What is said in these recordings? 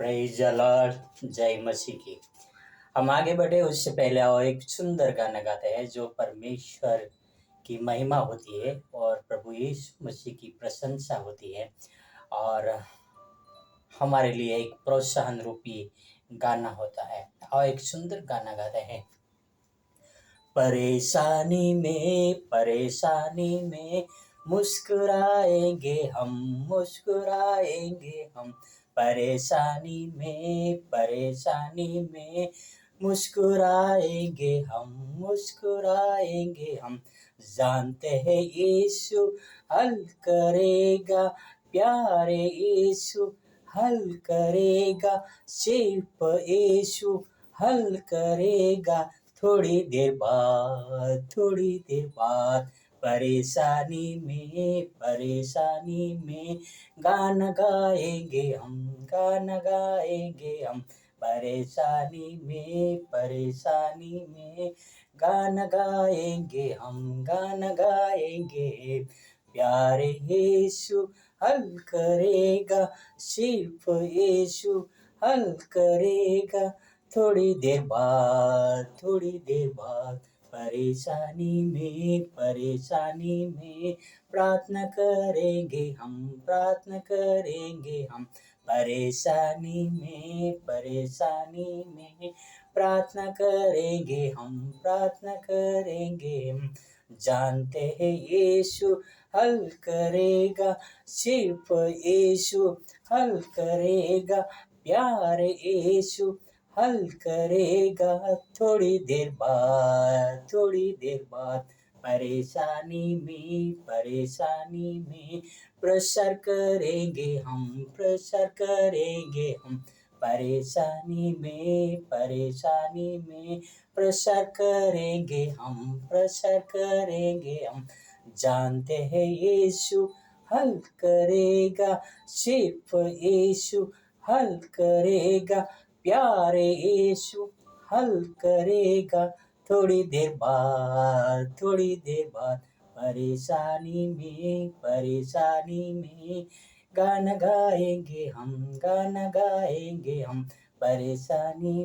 Praise the Lord. जय मसीह की। हम आगे बढ़े उससे पहले और एक सुंदर गाना गाते हैं जो परमेश्वर की महिमा होती है और प्रभु यीशु मसीह की प्रशंसा होती है और हमारे लिए एक प्रोत्साहन रूपी गाना होता है। और एक सुंदर गाना गाते हैं। परेशानी में मुस्कुराएंगे हम, मुस्कुराएंगे हम। परेशानी में मुस्कुराएंगे हम, मुस्कुराएंगे हम। जानते हैं यीशु हल करेगा, प्यारे यीशु हल करेगा, सिर्फ यीशु हल करेगा। थोड़ी देर बाद परेशानी में गाना गाएंगे हम, गाना गाएंगे हम। परेशानी में गाना गाएंगे हम, गाना गाएंगे। प्यारे यीशु हल करेगा, सिर्फ यीशु हल करेगा। थोड़ी देर बाद परेशानी में प्रार्थना करेंगे हम, प्रार्थना करेंगे हम। परेशानी में प्रार्थना करेंगे हम, प्रार्थना करेंगे हम। जानते हैं यीशु हल करेगा, सिर्फ यीशु हल करेगा, प्यारे यीशु हल करेगा। थोड़ी देर बाद परेशानी में प्रसर करेंगे हम, प्रसर करेंगे हम। परेशानी में प्रसर करेंगे हम, प्रसर करेंगे हम। जानते हैं यीशु हल करेगा, सिर्फ यीशु हल करेगा, प्यारे यीशु हल करेगा। थोड़ी देर बाद परेशानी में गाना गाएंगे हम, गाना गाएंगे हम। परेशानी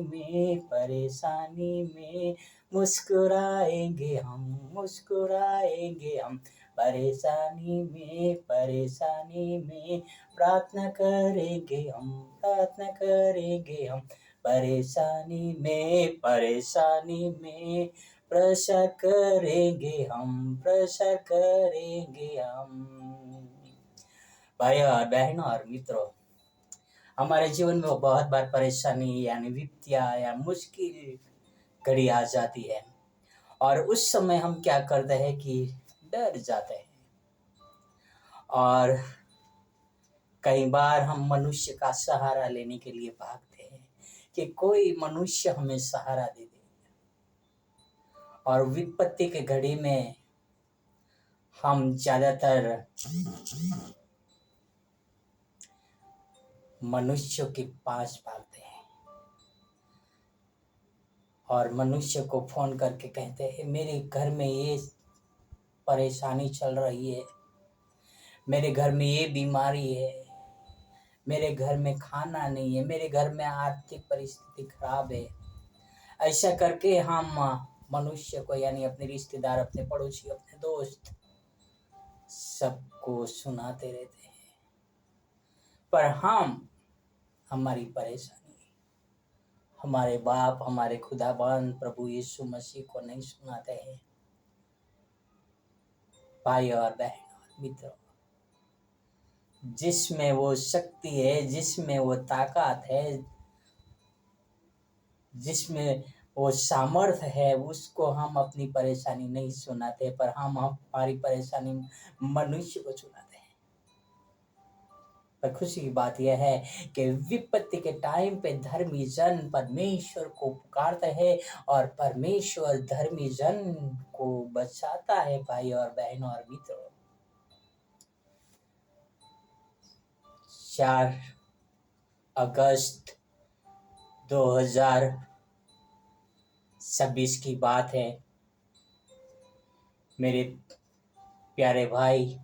में मुस्कुराएंगे हम, मुस्कुराएंगे हम। परेशानी में प्रार्थना करेंगे हम, प्रार्थना करेंगे हम। परेशानी में प्रसर करेंगे हम, प्रसर करेंगे हम। भाई और बहनों और मित्रों, हमारे जीवन में बहुत बार परेशानी यानी विपत्तियां या मुश्किल घड़ी आ जाती है और उस समय हम क्या करते हैं कि डर जाते हैं और कई बार हम मनुष्य का सहारा लेने के लिए भागते हैं कि कोई मनुष्य हमें सहारा दे दे। और विपत्ति के घड़ी में हम ज्यादातर मनुष्यों के पास भागते हैं और मनुष्य को फोन करके कहते हैं मेरे घर में ये परेशानी चल रही है, मेरे घर में ये बीमारी है, मेरे घर में खाना नहीं है, मेरे घर में आर्थिक परिस्थिति खराब है। ऐसा करके हम मनुष्य को यानी अपने रिश्तेदार, अपने पड़ोसी, अपने दोस्त सबको सुनाते रहते हैं। पर हमारी परेशानी हमारे बाप, हमारे खुदाबंद प्रभु यीशु मसीह को नहीं सुनाते हैं। भाई और बहन और मित्रों, जिसमें वो शक्ति है, जिसमें वो ताकत है, जिसमें वो सामर्थ्य है, उसको हम अपनी परेशानी नहीं सुनाते, पर हम हमारी परेशानी मनुष्य को सुनाते हैं। पर खुशी की बात यह है कि विपत्ति के टाइम पे धर्मी जन परमेश्वर को पुकारते हैं और परमेश्वर धर्मी जन को बचाता है। भाई और बहनों और मित्रों, 4 अगस्त 2026 की बात है। मेरे प्यारे भाई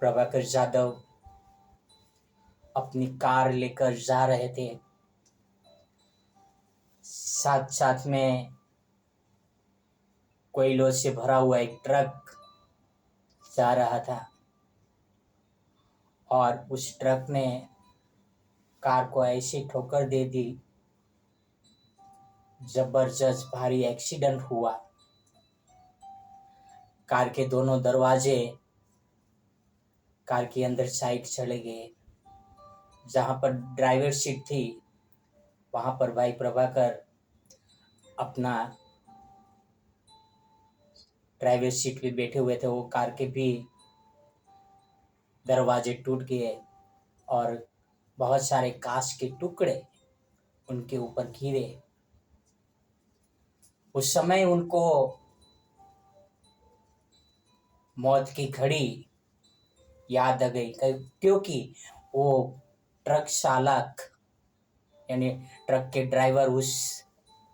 प्रभाकर यादव अपनी कार लेकर जा रहे थे। साथ साथ में कोयलों से भरा हुआ एक ट्रक जा रहा था और उस ट्रक ने कार को ऐसी ठोकर दे दी, जबरदस्त भारी एक्सीडेंट हुआ। कार के दोनों दरवाजे कार के अंदर साइड चले गए। जहां पर ड्राइवर सीट थी वहां पर भाई प्रभाकर अपना ड्राइवर सीट पे बैठे हुए थे। वो कार के भी दरवाजे टूट गए और बहुत सारे कांच के टुकड़े उनके ऊपर गिरे। उस समय उनको मौत की घड़ी याद आ गई, क्योंकि वो ट्रक चालक यानी ट्रक के ड्राइवर उस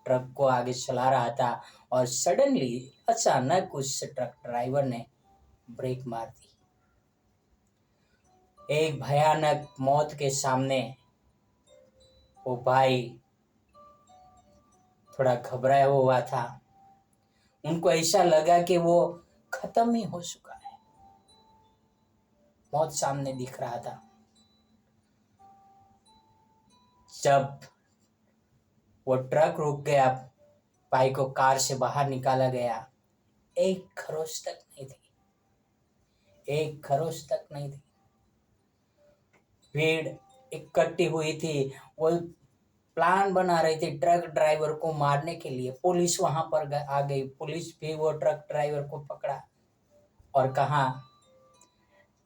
ट्रक को आगे चला रहा था और सडनली अचानक उस ट्रक ड्राइवर ने ब्रेक मार दी। एक भयानक मौत के सामने वो भाई थोड़ा घबराया हुआ था। उनको ऐसा लगा कि वो खत्म ही हो चुका है, मौत सामने दिख रहा था। जब वो ट्रक रुक गया, भाई को कार से बाहर निकाला गया। एक खरोच तक नहीं थी, एक खरोच तक नहीं थी। भीड़ इकट्ठी हुई थी, वो प्लान बना रहे थे ट्रक ड्राइवर को मारने के लिए। पुलिस वहां पर आ गई। पुलिस भी वो ट्रक ड्राइवर को पकड़ा और कहा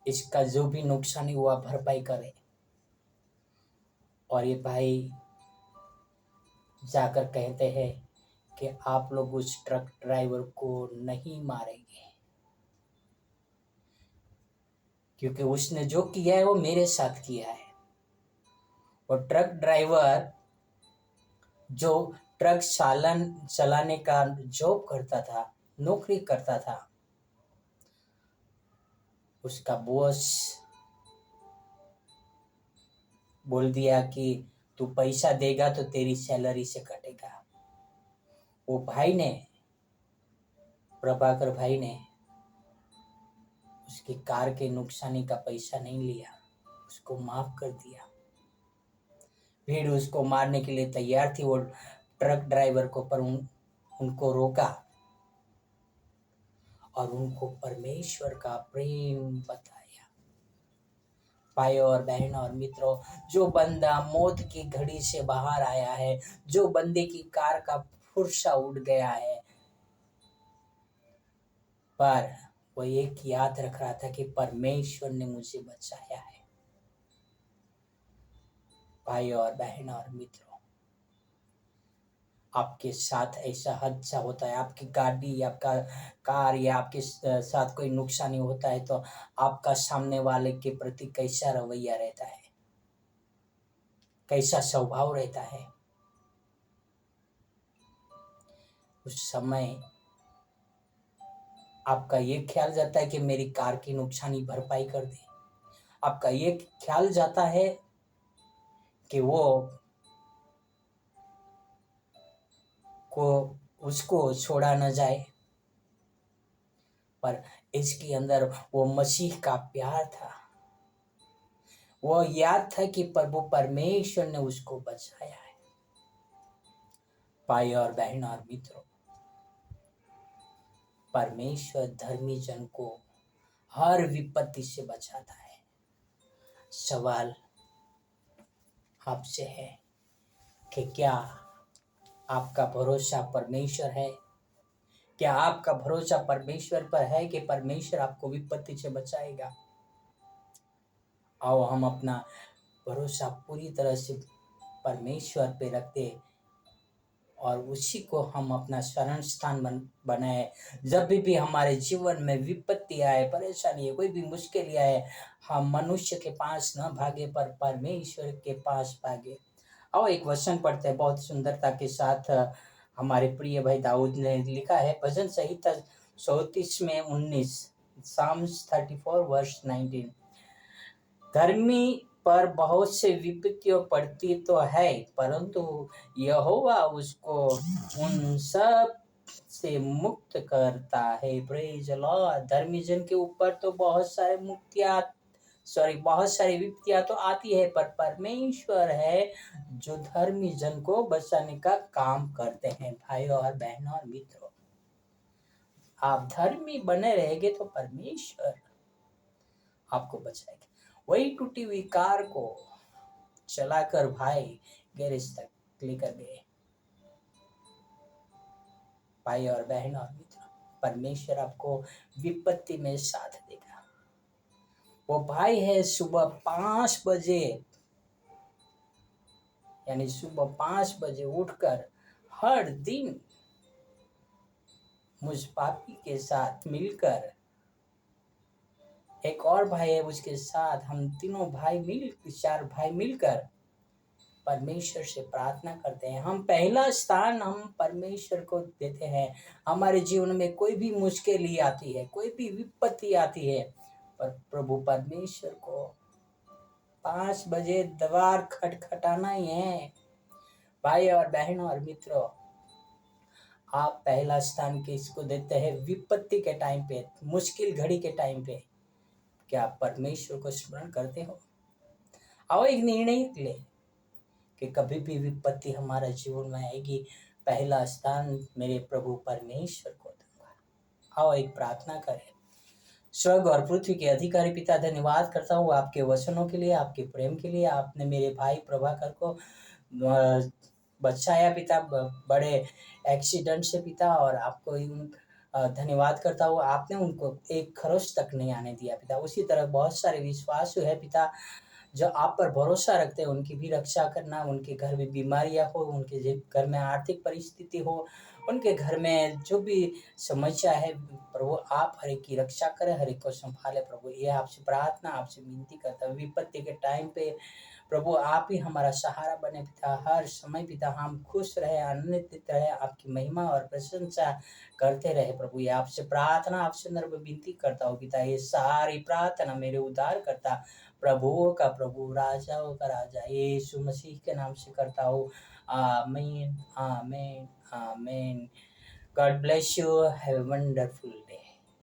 इसका जो भी नुकसान हुआ भरपाई करे। और ये भाई जाकर कहते हैं कि आप लोग उस ट्रक ड्राइवर को नहीं मारेंगे, क्योंकि उसने जो किया है वो मेरे साथ किया है। और ट्रक ड्राइवर जो ट्रक चलाने का जॉब करता था, नौकरी करता था, उसका बॉस बोल दिया कि तू पैसा देगा तो तेरी सैलरी से कटेगा। वो भाई ने, प्रभाकर भाई ने उसकी कार के नुकसानी का पैसा नहीं लिया, उसको माफ कर दिया। भीड़ उसको मारने के लिए तैयार थी वो ट्रक ड्राइवर को, पर उनको रोका और उनको परमेश्वर का प्रेम बताया। भाई और बहन और मित्रों, जो बंदा मौत की घड़ी से बाहर आया है, जो बंदे की कार का फुर्सा उड़ गया है, पर वो एक याद रख रहा था कि परमेश्वर ने मुझे बचाया है। भाई और बहन और मित्रों, आपके साथ ऐसा हादसा होता है, आपकी गाड़ी, आपका कार या आपके साथ कोई नुकसानी होता है, तो आपका सामने वाले के प्रति कैसा रवैया रहता है, कैसा स्वभाव रहता है। उस समय आपका ये ख्याल जाता है कि मेरी कार की नुकसानी भरपाई कर दे। आपका ये ख्याल जाता है कि वो को उसको छोड़ा न जाए। पर इसके अंदर वो मसीह का प्यार था, वो याद था कि प्रभु परमेश्वर ने उसको बचाया है। भाई और बहन और मित्रों, परमेश्वर धर्मी जन को हर विपत्ति से बचाता है। सवाल आपसे है कि क्या आपका भरोसा परमेश्वर है? क्या आपका भरोसा परमेश्वर पर है कि परमेश्वर आपको विपत्ति से बचाएगा? आओ हम अपना भरोसा पूरी तरह से परमेश्वर पे रखते और उसी को हम अपना शरण स्थान बनाए। जब भी हमारे जीवन में विपत्ति आए, परेशानी है, कोई भी मुश्किल आए, हम मनुष्य के पास न भागे पर परमेश्वर के पास भागे। आओ एक वचन पढ़ते हैं बहुत सुंदरता के साथ। हमारे प्रिय भाई दाऊद ने लिखा है, भजन संहिता 34 में 19, Psalms 34 वर्ष 19। धर्मी पर बहुत से विपत्तियां पड़ती तो है, परंतु यहोवा उसको उन सब से मुक्त करता है। Praise Lord. धर्मी जन के ऊपर तो बहुत सारी विपत्तियां तो आती है, पर परमेश्वर है जो धर्मी जन को बचाने का काम करते हैं। भाई और बहनों और मित्रों, आप धर्मी बने रहेंगे तो परमेश्वर आपको बचाएगा। वही टूटी हुई कार को चलाकर भाई गैरेज तक लेकर गए। भाई और बहन और मित्रों, परमेश्वर आपको विपत्ति में साथ देगा। वो भाई है सुबह 5 बजे, यानी सुबह 5 बजे उठकर हर दिन मुझ पापी के साथ मिलकर, एक और भाई है उसके साथ, हम तीनों भाई 4 भाई मिलकर परमेश्वर से प्रार्थना करते हैं। हम पहला स्थान हम परमेश्वर को देते हैं। हमारे जीवन में कोई भी मुश्किल आती है, कोई भी विपत्ति आती है, पर प्रभु परमेश्वर को 5 बजे द्वार खटखटाना ही है। भाई और बहनों और मित्रों, आप पहला स्थान किसको देते हैं? विपत्ति के टाइम पे, मुश्किल घड़ी के टाइम पे क्या आप परमेश्वर को स्मरण करते हो? आओ एक निर्णय ले कि कभी भी विपत्ति हमारा जीवन में आएगी, पहला स्थान मेरे प्रभु परमेश्वर को दूंगा। आओ एक प्रार्थना करें। स्वर्ग और पृथ्वी के अधिकारी पिता, धन्यवाद करता हूँ आपके वचनों के लिए, आपके प्रेम के लिए। आपने मेरे भाई प्रभाकर को बचाया पिता, बड़े एक्सीडेंट से पिता, और आपको धन्यवाद करता हूँ, आपने उनको एक खरोच तक नहीं आने दिया पिता। उसी तरह बहुत सारे विश्वास है पिता जो आप पर भरोसा रखते हैं, उनकी भी रक्षा करना। उनके घर में बीमारियां हो, उनके घर में आर्थिक परिस्थिति हो, उनके घर में जो भी समस्या है प्रभु, आप हर एक की रक्षा करें, हर एक को संभाले प्रभु। ये आपसे प्रार्थना, आपसे विनती करता है। विपत्ति के टाइम पे प्रभु आप ही हमारा सहारा बने पिता। हर समय पिता हम खुश रहे, आनंदित रहे, आपकी महिमा और प्रशंसा करते रहे प्रभु। ये आपसे प्रार्थना, आपसे नम्र विनती करता हूँ पिता। ये सारी प्रार्थना मेरे उद्धार करता, प्रभुओं का प्रभु, राजाओं का राजा यीशु मसीह के नाम से करता हूँ। आमीन, आमीन, आमीन। God bless you. Have a wonderful day.